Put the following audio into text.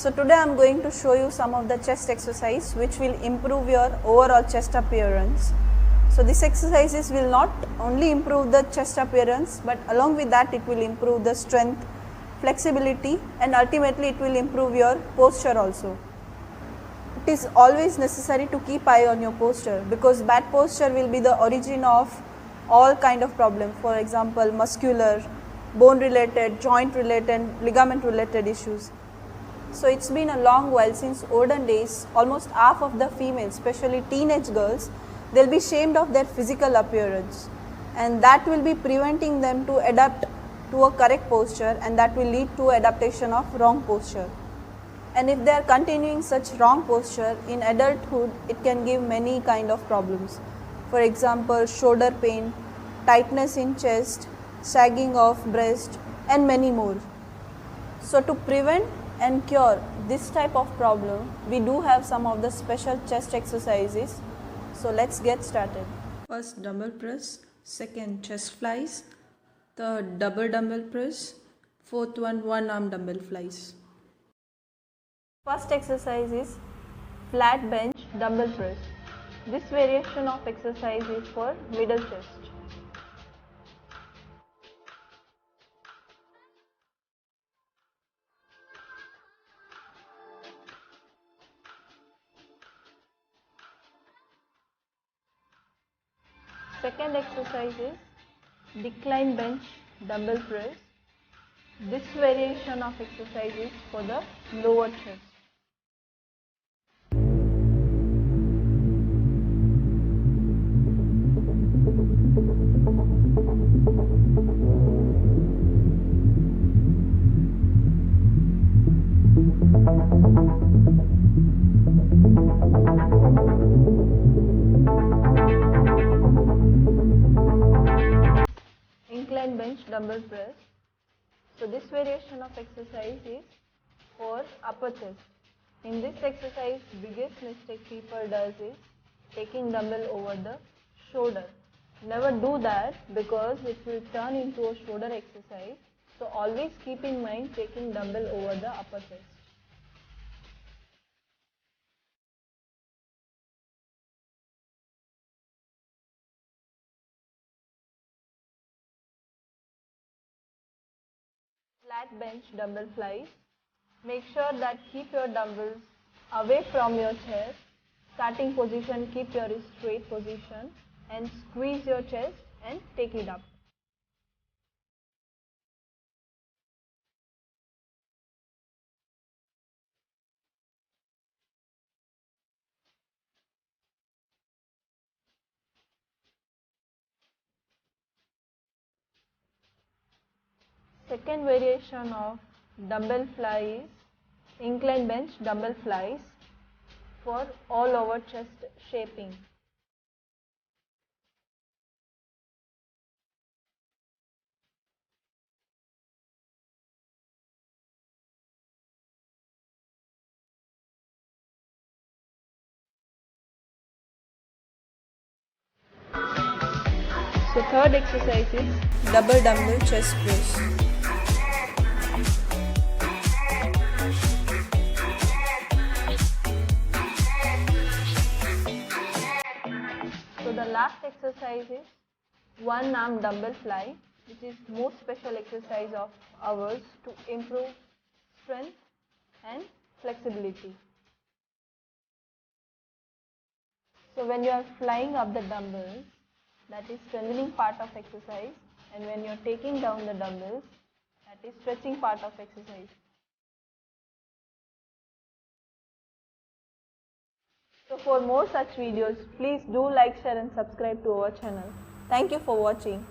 So today I am going to show you some of the chest exercise which will improve your overall chest appearance. So these exercises will not only improve the chest appearance, but along with that it will improve the strength, flexibility, and ultimately it will improve your posture also. It is always necessary to keep eye on your posture, because bad posture will be the origin of all kind of problems. For example, muscular, bone related, joint related, ligament related issues. So it's been a long while since olden days. Almost half of the females, especially teenage girls, they'll be ashamed of their physical appearance, and that will be preventing them to adapt to a correct posture, and that will lead to adaptation of wrong posture. And if they are continuing such wrong posture in adulthood, it can give many kind of problems. For example, shoulder pain, tightness in chest, sagging of breast, and many more. So to prevent and cure this type of problem, we do have some of the special chest exercises. So let's get started. First, dumbbell press. Second, chest flies. Third, double dumbbell press. Fourth one arm dumbbell flies. First exercise is flat bench dumbbell press. This variation of exercise is for middle chest. Second exercise is decline bench dumbbell press. This variation of exercise is for the lower chest. Incline bench dumbbell press. So this variation of exercise is for upper chest. In this exercise, biggest mistake people does is taking dumbbell over the shoulder. Never do that, because it will turn into a shoulder exercise. So always keep in mind taking dumbbell over the upper chest. Flat bench dumbbell flies. Make sure that keep your dumbbells away from your chest. Starting position, keep your straight position and squeeze your chest and take it up. Second variation of dumbbell fly is incline bench dumbbell flies for all over chest shaping. So third exercise is double dumbbell chest press. So the last exercise is one arm dumbbell fly, which is most special exercise of ours to improve strength and flexibility. So when you are flying up the dumbbells, that is strengthening part of exercise, and when you are taking down the dumbbells, that is stretching part of exercise. So for more such videos, please do like, share and subscribe to our channel. Thank you for watching.